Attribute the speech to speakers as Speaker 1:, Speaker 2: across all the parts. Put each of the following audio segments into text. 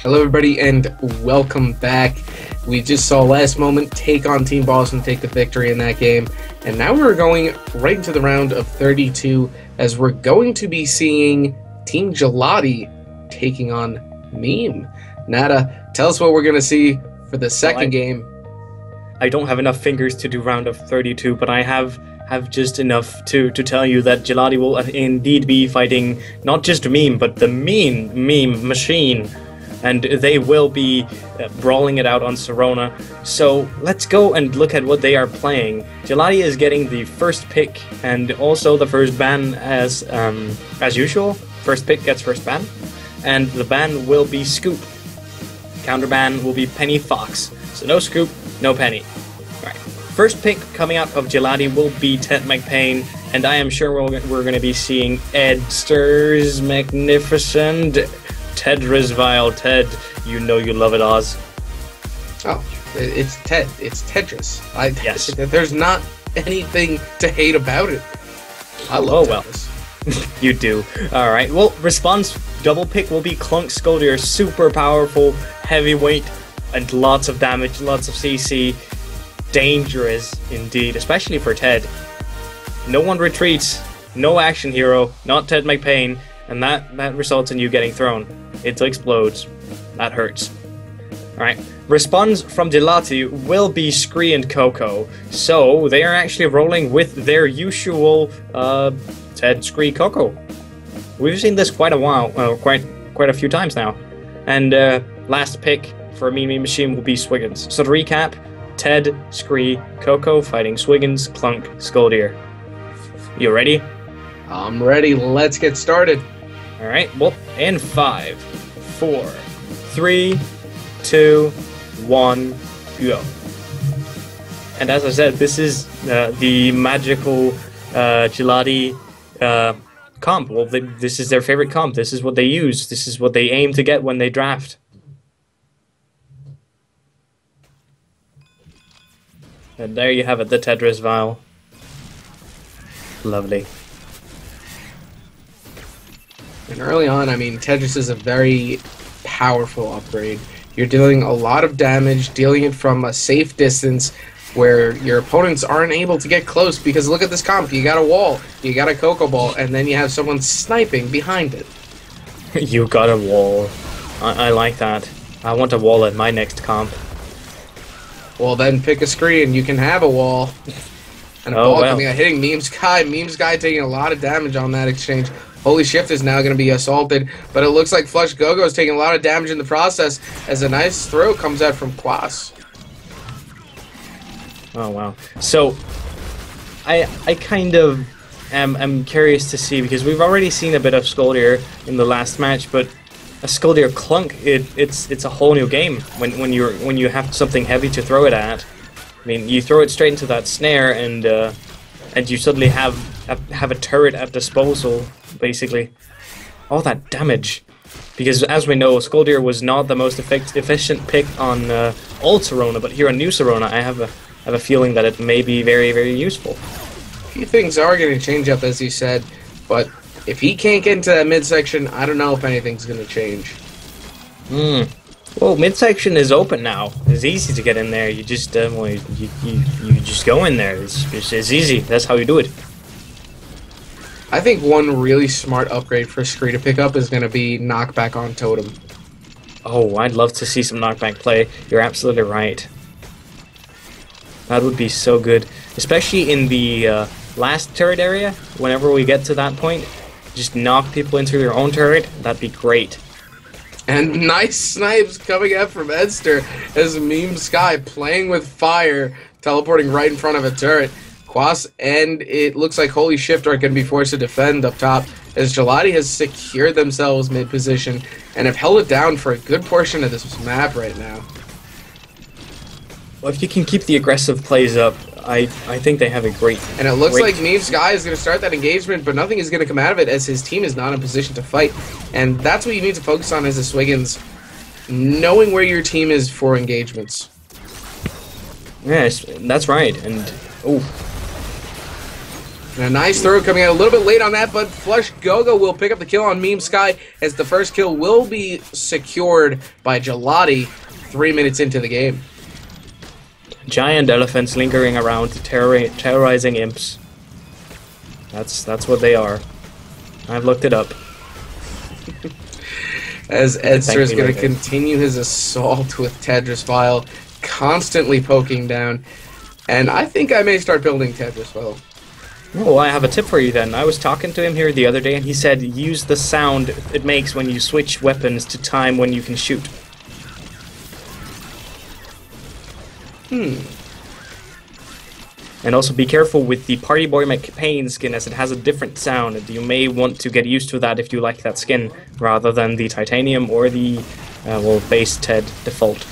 Speaker 1: Hello everybody and welcome back. We just saw last moment take on Team Boston, take the victory in that game, and now we're going right into the round of 32 as we're going to be seeing Team Gelati taking on Meme. Nada, tell us what we're going to see for the second game.
Speaker 2: I don't have enough fingers to do round of 32, but I have just enough to tell you that Gelati will indeed be fighting not just Meme, but the Meme machine. And they will be brawling it out on Sirona. So let's go and look at what they are playing. Gelati is getting the first pick and also the first ban as usual. First pick gets first ban. And the ban will be Scoop. Counter ban will be Penny Fox. So no Scoop, no Penny. Alright. First pick coming out of Gelati will be Ted McPain. And I am sure we're going to be seeing Edster's Magnificent. Tedris Vile. Ted, you know you love it, Oz.
Speaker 1: Oh, it's Ted. It's Tetris.
Speaker 2: Yes.
Speaker 1: There's not anything to hate about it. I love Tetris.
Speaker 2: Well. You do. Alright, well, response double pick will be Clunk Scoldier. Super powerful, heavyweight, and lots of damage, lots of CC. Dangerous indeed, especially for Ted. No one retreats. No action hero. Not Ted McPain. And that results in you getting thrown. It explodes. That hurts. Alright. Response from Gelati will be Scree and Coco. So they are actually rolling with their usual Ted, Scree, Coco. We've seen this quite a while, quite a few times now. And last pick for Meme Machine will be Swiggins. So to recap, Ted, Scree, Coco fighting Swiggins, Clunk, Scoldier. You ready?
Speaker 1: I'm ready. Let's get started.
Speaker 2: Alright, well, in 5, 4, 3, 2, 1, go. And as I said, this is the magical Gelati comp. Well, this is their favorite comp. This is what they use. This is what they aim to get when they draft. And there you have it, the Tetris Vial. Lovely.
Speaker 1: And early on, I mean, Tetris is a very powerful upgrade. You're dealing a lot of damage, dealing it from a safe distance where your opponents aren't able to get close because look at this comp. You got a wall, you got a Coco Ball, and then you have someone sniping behind it.
Speaker 2: You got a wall. I like that. I want a wall at my next comp.
Speaker 1: Well, then pick a screen and you can have a wall. And a ball coming out, hitting Meme Sky. Meme Sky taking a lot of damage on that exchange. Holy Shift is now going to be assaulted, but it looks like Flush Go-Go is taking a lot of damage in the process as a nice throw comes out from Quas.
Speaker 2: Oh, wow. So, I kind of am curious to see, because we've already seen a bit of Scoldier in the last match, but a Scoldier Clunk, it's a whole new game when you have something heavy to throw it at. I mean, you throw it straight into that snare, and you suddenly have a turret at disposal, basically. All that damage. Because as we know, Scoldier was not the most efficient pick on old Sirona, but here on new Sirona, I have a feeling that it may be very, very useful.
Speaker 1: A few things are going to change up, as you said, but if he can't get into that midsection, I don't know if anything's going to change.
Speaker 2: Well, midsection is open now. It's easy to get in there. You just you just go in there. It's easy. That's how you do it.
Speaker 1: I think one really smart upgrade for Scree to pick up is going to be knockback on Totem.
Speaker 2: Oh, I'd love to see some knockback play. You're absolutely right. That would be so good, especially in the last turret area. Whenever we get to that point, just knock people into their own turret. That'd be great.
Speaker 1: And nice snipes coming out from Edster as Meme Sky playing with fire, teleporting right in front of a turret. Quas and it looks like Holy Shift are going to be forced to defend up top as Gelati has secured themselves mid-position and have held it down for a good portion of this map right now.
Speaker 2: Well, if you can keep the aggressive plays up, I think they have a great...
Speaker 1: And it looks like Meme Sky is going to start that engagement, but nothing is going to come out of it as his team is not in position to fight. And that's what you need to focus on as a Swiggins, knowing where your team is for engagements.
Speaker 2: Yes, that's right. And, oh...
Speaker 1: And a nice throw coming out a little bit late on that, but Flush Gogo will pick up the kill on Meme Sky as the first kill will be secured by Gelati 3 minutes into the game.
Speaker 2: Giant elephants lingering around, terrorizing imps. That's what they are. I've looked it up.
Speaker 1: As Edster is going to continue his assault with Tetris File, constantly poking down. And I think I may start building Tetris File.
Speaker 2: Oh, I have a tip for you then. I was talking to him here the other day and he said use the sound it makes when you switch weapons to time when you can shoot. And also be careful with the Party Boy McPain skin as it has a different sound. You may want to get used to that if you like that skin, rather than the Titanium or the, base TED default.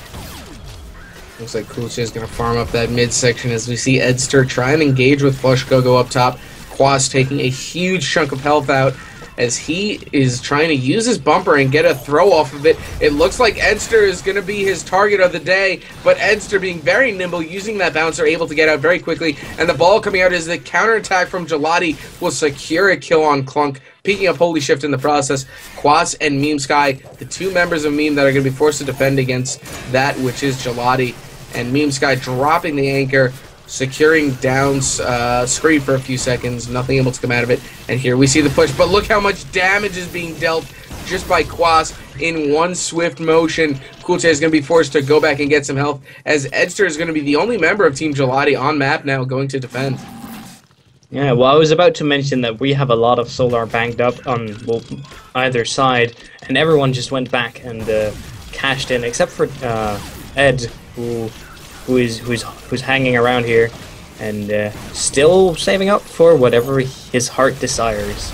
Speaker 1: Looks like Coolche is going to farm up that midsection as we see Edster try and engage with Flush Gogo up top. Quas taking a huge chunk of health out as he is trying to use his bumper and get a throw off of it. It looks like Edster is going to be his target of the day, but Edster being very nimble, using that bouncer, able to get out very quickly, and the ball coming out is the counterattack from Gelati will secure a kill on Clunk, picking up Holy Shift in the process. Quas and Meme Sky, the two members of Meme that are going to be forced to defend against that which is Gelati, and Meme Sky dropping the anchor, securing down Screed for a few seconds, nothing able to come out of it, and here we see the push, but look how much damage is being dealt just by Quas in one swift motion. Coolche is going to be forced to go back and get some health, as Edster is going to be the only member of Team Gelati on map now going to defend.
Speaker 2: Yeah, well, I was about to mention that we have a lot of Solar banked up on either side, and everyone just went back and cashed in, except for Ed, who's hanging around here and still saving up for whatever his heart desires.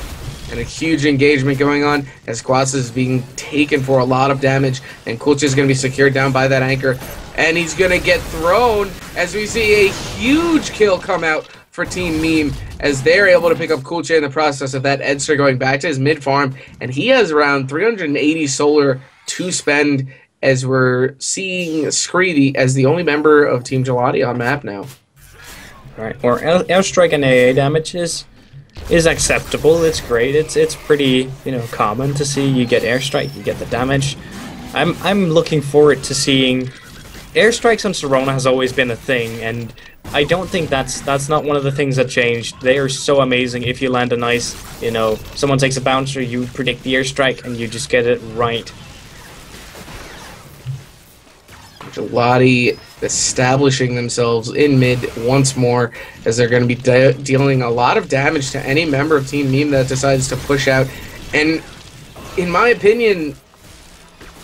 Speaker 1: And a huge engagement going on as Quas is being taken for a lot of damage, and Coolche is going to be secured down by that anchor, and he's going to get thrown as we see a huge kill come out for Team Meme as they're able to pick up Coolche in the process of that. Edster going back to his mid farm, and he has around 380 solar to spend as we're seeing Screedy as the only member of Team Gelati on map now.
Speaker 2: Right, or airstrike and AA damage is acceptable. It's great. It's pretty, common to see. You get airstrike, you get the damage. I'm looking forward to seeing airstrikes on Serona has always been a thing, and I don't think that's not one of the things that changed. They are so amazing. If you land a nice, someone takes a bouncer, you predict the airstrike and you just get it right.
Speaker 1: Gelati establishing themselves in mid once more as they're going to be dealing a lot of damage to any member of Team Meme that decides to push out. And in my opinion,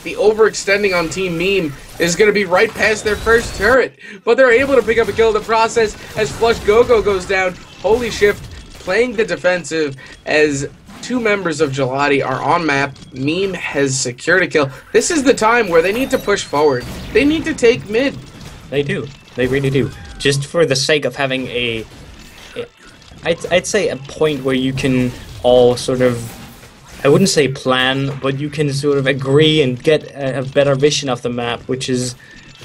Speaker 1: the overextending on Team Meme is going to be right past their first turret, but they're able to pick up a kill in the process as Flush Gogo goes down. Holy Shift playing the defensive as two members of Gelati are on map. Meme has secured a kill. This is the time where they need to push forward. They need to take mid.
Speaker 2: They do. They really do. Just for the sake of having I'd say a point where you can all sort of, I wouldn't say plan, but you can sort of agree and get a better vision of the map, which is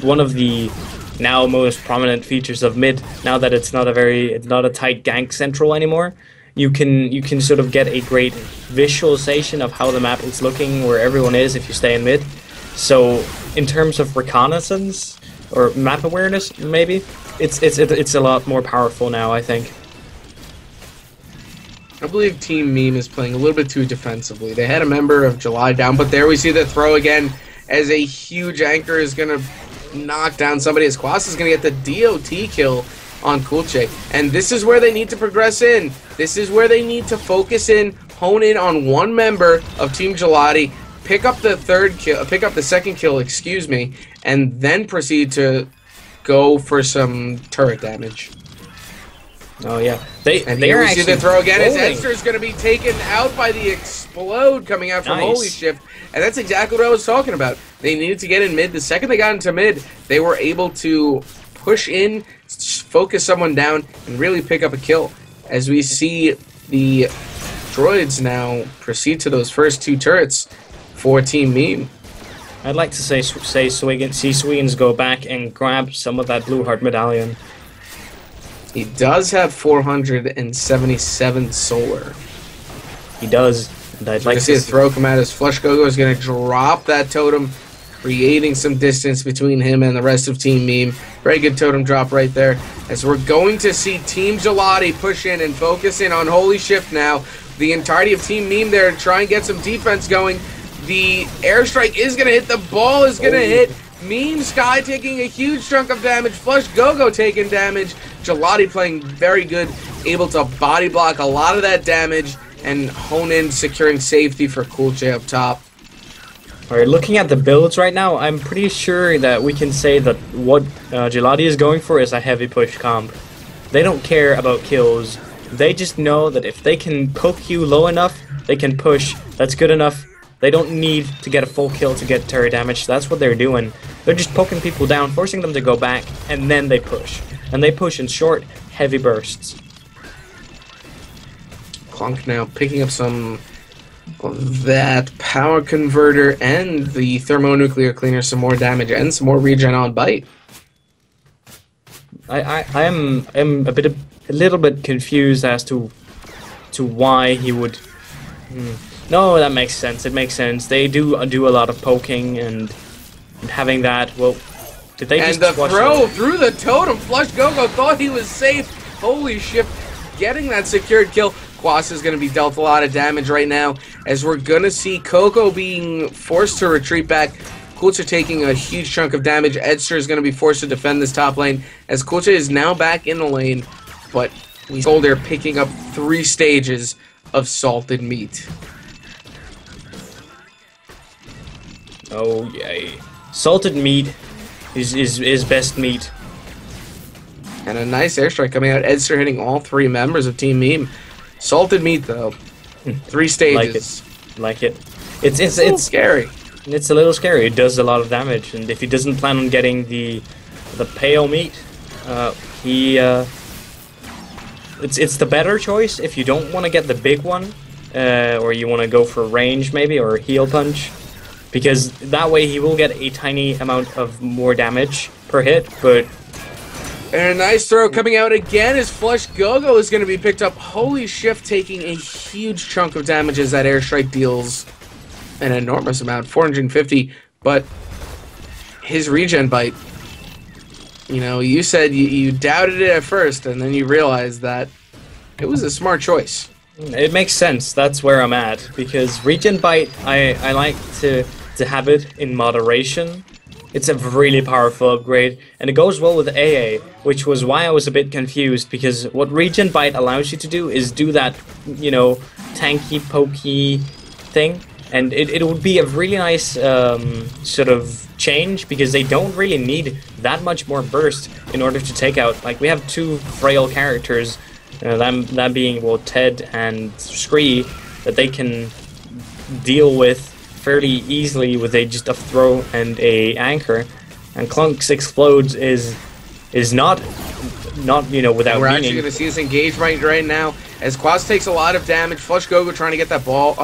Speaker 2: one of the now most prominent features of mid. Now that it's not a tight gank central anymore, you can sort of get a great visualization of how the map is looking, where everyone is if you stay in mid. So in terms of reconnaissance or map awareness, maybe it's a lot more powerful now, I think.
Speaker 1: I believe Team Meme is playing a little bit too defensively. They had a member of July down, but there we see the throw again as a huge anchor is going to knock down somebody, as Quas is going to get the DOT kill on Coolche. And this is where they need to progress in. This is where they need to focus in, hone in on one member of Team Gelati, pick up the second kill, excuse me, and then proceed to go for some turret damage.
Speaker 2: Oh yeah,
Speaker 1: and here we see the throw again as Edster is going to be taken out by the explode coming out from Holy Shift, and that's exactly what I was talking about. They needed to get in mid. The second they got into mid, they were able to push in, focus someone down, and really pick up a kill. As we see the droids now proceed to those first two turrets for Team Meme.
Speaker 2: I'd like to see Swiggins go back and grab some of that Blue Heart medallion.
Speaker 1: He does have 477 solar.
Speaker 2: He does. And I'd like
Speaker 1: to see a throw come out as Flush Go-Go is going to drop that totem, creating some distance between him and the rest of Team Meme. Very good totem drop right there. As we're going to see Team Gelati push in and focus in on Holy Shift now. The entirety of Team Meme there to try and get some defense going. The airstrike is going to hit. The ball is going to hit. Meme Sky taking a huge chunk of damage. Flush Go-Go taking damage. Gelati playing very good, able to body block a lot of that damage and hone in, securing safety for Cool J up top.
Speaker 2: Alright, looking at the builds right now, I'm pretty sure that we can say that what Gelati is going for is a heavy push comp. They don't care about kills. They just know that if they can poke you low enough, they can push. That's good enough. They don't need to get a full kill to get turret damage. That's what they're doing. They're just poking people down, forcing them to go back, and then they push. And they push in short, heavy bursts.
Speaker 1: Clunk now picking up some of that power converter and the thermonuclear cleaner, some more damage and some more regen on bite.
Speaker 2: I'm a little bit confused as to why he would. No, that makes sense. It makes sense. They do a lot of poking and having that. Well, did they just?
Speaker 1: And the throw through the totem. Flush Go-Go thought he was safe. Holy shit! Getting that secured kill. Quas is going to be dealt a lot of damage right now, as we're going to see Coco being forced to retreat back. Kulcha taking a huge chunk of damage. Edster is going to be forced to defend this top lane, as Kulcha is now back in the lane, but we told they're picking up 3 stages of salted meat.
Speaker 2: Oh yay! Salted meat is best meat.
Speaker 1: And a nice airstrike coming out. Edster hitting all 3 members of Team Meme. Salted meat though. 3 stages.
Speaker 2: Like it. It's
Speaker 1: scary.
Speaker 2: It's a little scary. It does a lot of damage, and if he doesn't plan on getting the pale meat, it's the better choice if you don't want to get the big one, or you want to go for range maybe or heal punch, because that way he will get a tiny amount of more damage per hit, but.
Speaker 1: And a nice throw coming out again as Flush Go-Go is going to be picked up. Holy Shift taking a huge chunk of damage as that airstrike deals an enormous amount, 450. But his regen bite, you know, you said you doubted it at first, and then you realized that it was a smart choice.
Speaker 2: It makes sense. That's where I'm at, because regen bite, I like to have it in moderation. It's a really powerful upgrade, and it goes well with AA, which was why I was a bit confused, because what Regen Bite allows you to do is do that, you know, tanky, pokey thing, and it would be a really nice sort of change, because they don't really need that much more burst in order to take out, like, we have 2 frail characters, that being, well, Ted and Scree, that they can deal with fairly easily with just a throw and a anchor, and Clunk's explodes is not you know, without
Speaker 1: We're
Speaker 2: meaning.
Speaker 1: actually going to see this engagement right now as Quas takes a lot of damage. Flush Go-Go trying to get that ball,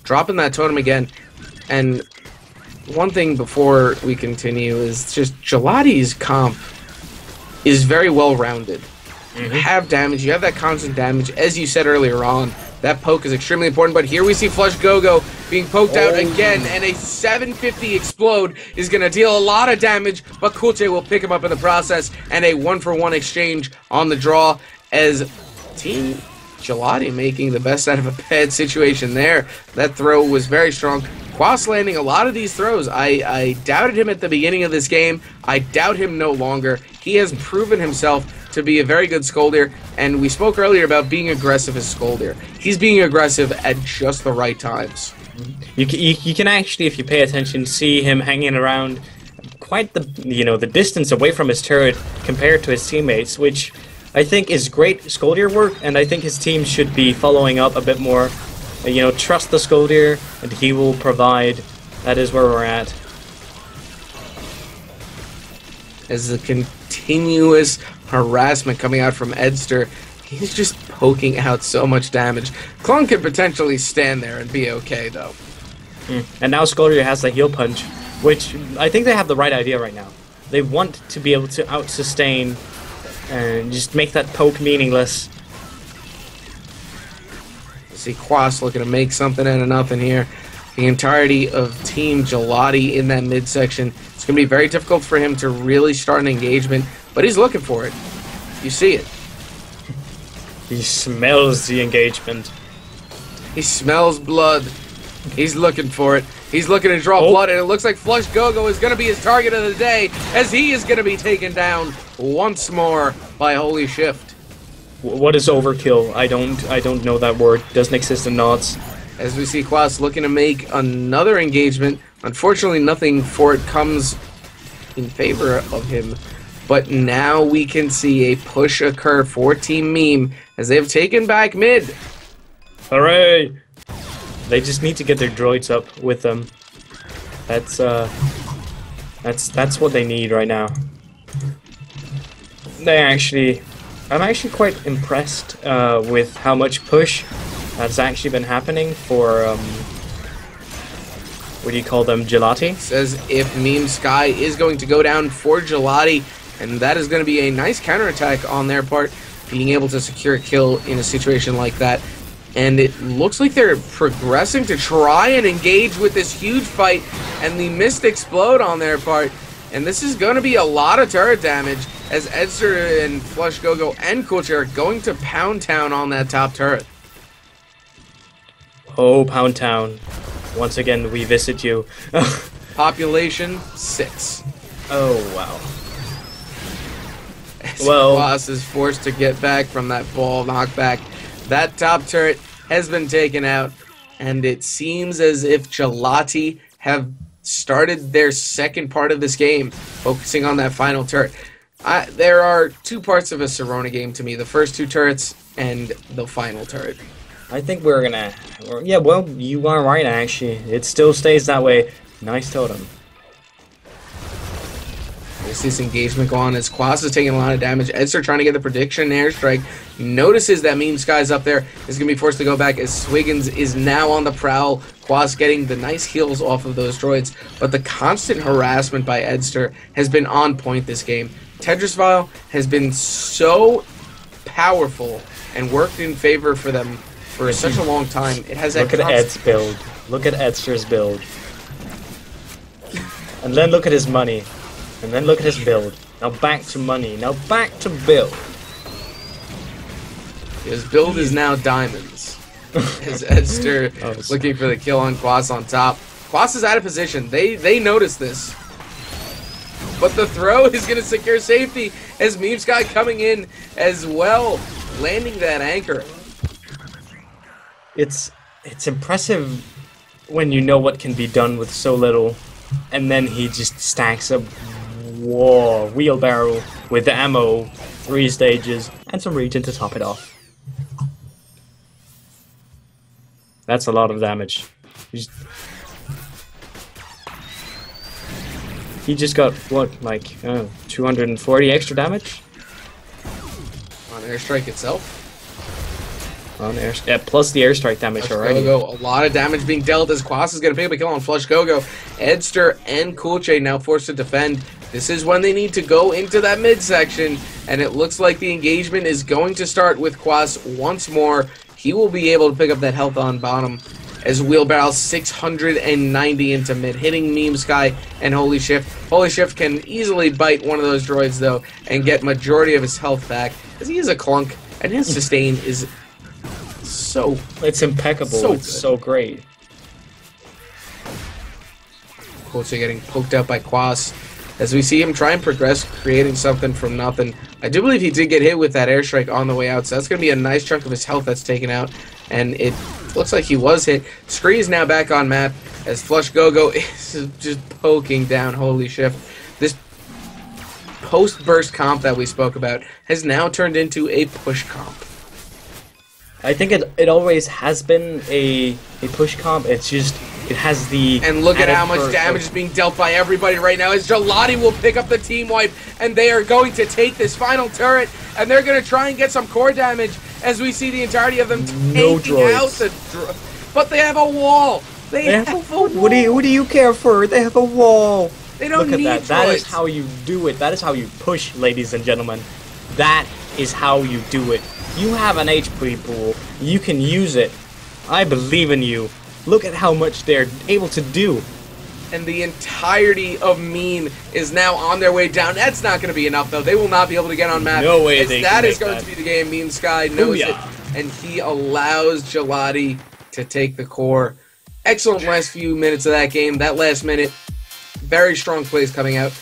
Speaker 1: dropping that totem again. And one thing before we continue is just Gelati's comp is very well rounded. You have damage, you have that constant damage, as you said earlier on. That poke is extremely important, but here we see Flush Go-Go being poked out again, and a 750 explode is going to deal a lot of damage, but Kulche will pick him up in the process, and a 1-for-1 exchange on the draw, as Team Gelati making the best out of a bad situation there. That throw was very strong. Quas landing a lot of these throws. I doubted him at the beginning of this game. I doubt him no longer. He has proven himself to be a very good Skoldir, and we spoke earlier about being aggressive as Skoldir. He's being aggressive at just the right times.
Speaker 2: You can actually, if you pay attention, see him hanging around quite the the distance away from his turret compared to his teammates, which I think is great Skoldir work, and I think his team should be following up a bit more. Trust the Skoldir, and he will provide. That is where we're at.
Speaker 1: As the continuous harassment coming out from Edster, he's just poking out so much damage. Clunk could potentially stand there and be okay, though.
Speaker 2: And now Skoldir has the heal punch, which I think they have the right idea right now. They want to be able to out-sustain and just make that poke meaningless.
Speaker 1: See Quas looking to make something out of nothing here. The entirety of Team Gelati in that midsection. It's going to be very difficult for him to really start an engagement, but he's looking for it. You see it.
Speaker 2: He smells the engagement.
Speaker 1: He smells blood. He's looking for it. He's looking to draw blood, and it looks like Flush Go-Go is going to be his target of the day, as he is going to be taken down once more by Holy Shift.
Speaker 2: What is overkill? I don't know that word. Doesn't exist in Nods.
Speaker 1: As we see Quas looking to make another engagement. Unfortunately, nothing for it comes in favor of him. But now we can see a push occur for Team Meme as they've taken back mid.
Speaker 2: Hooray! They just need to get their droids up with them. That's what they need right now. I'm actually quite impressed with how much push that's actually been happening for what do you call them, Gelati?
Speaker 1: Says if Meme Sky is going to go down for Gelati, and that is going to be a nice counterattack on their part, being able to secure a kill in a situation like that. And it looks like they're progressing to try and engage with this huge fight, and the Mist explode on their part. And this is going to be a lot of turret damage, as Edster and Flush Go-Go and Coolchair are going to Pound Town on that top turret.
Speaker 2: Oh, Pound Town. Once again, we visit you.
Speaker 1: Population 6.
Speaker 2: Oh, wow.
Speaker 1: Well, Boss is forced to get back from that ball knockback. That top turret has been taken out, and it seems as if Gelati have started their second part of this game, focusing on that final turret. There are two parts of a Serona game to me, the first two turrets and the final turret.
Speaker 2: I think we're gonna... Yeah, well, you are right, actually. It still stays that way. Nice totem.
Speaker 1: There's this engagement going on as Quas is taking a lot of damage. Edster trying to get the prediction airstrike. Notices that Meme Sky's up there. Is going to be forced to go back as Swiggins is now on the prowl. Quas getting the nice heals off of those droids. But the constant harassment by Edster has been on point this game. Tetris Vial has been so powerful and worked in favor for them for such a long time. It has that.
Speaker 2: Look at Ed's build. Look at Edster's build. And then look at his money. And then look at his build. Now back to money. Now back to build.
Speaker 1: His build is now diamonds. As Edster looking for the kill on Quas on top. Quas is out of position. They notice this. But the throw is going to secure safety as Meme Sky coming in as well, landing that anchor.
Speaker 2: It's impressive when you know what can be done with so little, and then he just stacks up wheelbarrow with the ammo, 3 stages, and some regen to top it off. That's a lot of damage. He just got, what, like, 240 extra damage?
Speaker 1: On airstrike itself?
Speaker 2: On plus the airstrike damage
Speaker 1: Flush
Speaker 2: already.
Speaker 1: Go-Go, a lot of damage being dealt as Quas is going to pick up a kill on Flush Go-Go. Edster and Coolchain now forced to defend. This is when they need to go into that midsection, and it looks like the engagement is going to start with Quas once more. He will be able to pick up that health on bottom as Wheelbarrow 690 into mid, hitting Meme Sky and Holy Shift. Holy Shift can easily bite one of those droids, though, and get majority of his health back, as he is a clunk, and his sustain is so...
Speaker 2: It's impeccable.
Speaker 1: So
Speaker 2: it's so great.
Speaker 1: Coolchain getting poked out by Quas. As we see him try and progress, creating something from nothing. I do believe he did get hit with that airstrike on the way out, so that's going to be a nice chunk of his health that's taken out. And it looks like he was hit. Scree is now back on map, as Flush Go-Go is just poking down Holy Shift. This post-burst comp that we spoke about has now turned into a push comp.
Speaker 2: I think it always has been a push comp. It's just it has the
Speaker 1: and look at how much damage is being dealt by everybody right now as Gelati will pick up the team wipe, and they are going to take this final turret, and they're going to try and get some core damage as we see the entirety of them taking out the but they have a wall. They have a wall.
Speaker 2: What do you care for? They have a wall.
Speaker 1: They don't
Speaker 2: Look
Speaker 1: need
Speaker 2: at that.
Speaker 1: droids.
Speaker 2: That is how you do it. That is how you push, ladies and gentlemen. That is how you do it. You have an HP pool. You can use it. I believe in you. Look at how much they're able to do.
Speaker 1: And the entirety of Meme is now on their way down. That's not going to be enough, though. They will not be able to get on map.
Speaker 2: No way they
Speaker 1: that
Speaker 2: can
Speaker 1: is
Speaker 2: make
Speaker 1: going
Speaker 2: that.
Speaker 1: to be the game. Meme Sky knows it, and he allows Gelati to take the core. Excellent last few minutes of that game. That last minute, very strong plays coming out.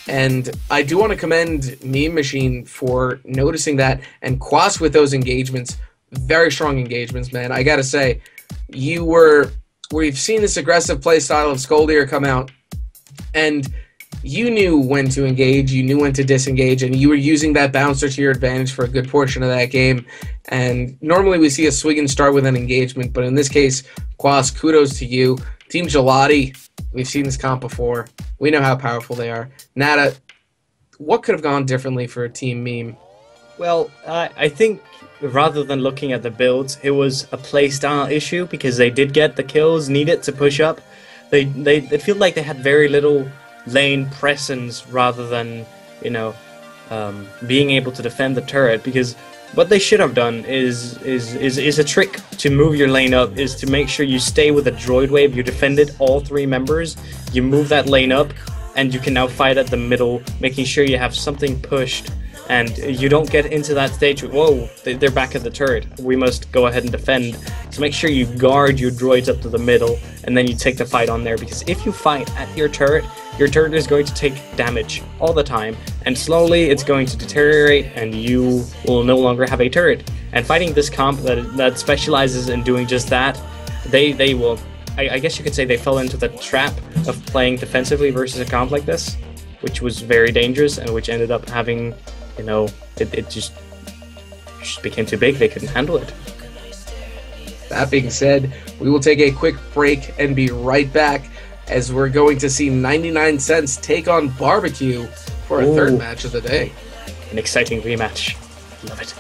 Speaker 1: And I do want to commend Meme Machine for noticing that, and Quas with those engagements. Very strong engagements, man. I got to say, we've seen this aggressive play style of Skoldier come out, and you knew when to engage, you knew when to disengage, and you were using that bouncer to your advantage for a good portion of that game. And normally we see a Swiggin start with an engagement, but in this case, Quas, kudos to you. Team Gelati, we've seen this comp before. We know how powerful they are. Nada, what could have gone differently for Team Meme?
Speaker 2: Well, I think rather than looking at the builds, it was a playstyle issue because they did get the kills needed to push up. They feel like they had very little lane presence rather than, you know, being able to defend the turret, because what they should have done is a trick to move your lane up, is to make sure you stay with a droid wave. You defended all three members, you move that lane up, and you can now fight at the middle, making sure you have something pushed. And you don't get into that stage, whoa, they're back at the turret, we must go ahead and defend. So make sure you guard your droids up to the middle, and then you take the fight on there, because if you fight at your turret is going to take damage all the time, and slowly it's going to deteriorate, and you will no longer have a turret. And fighting this comp that specializes in doing just that, they will, I guess you could say they fell into the trap of playing defensively versus a comp like this, which was very dangerous, and which ended up having, you know, it just became too big. They couldn't handle it.
Speaker 1: That being said, we will take a quick break and be right back as we're going to see 99 Cents take on Barbecue for a third match of the day.
Speaker 2: An exciting rematch. Love it.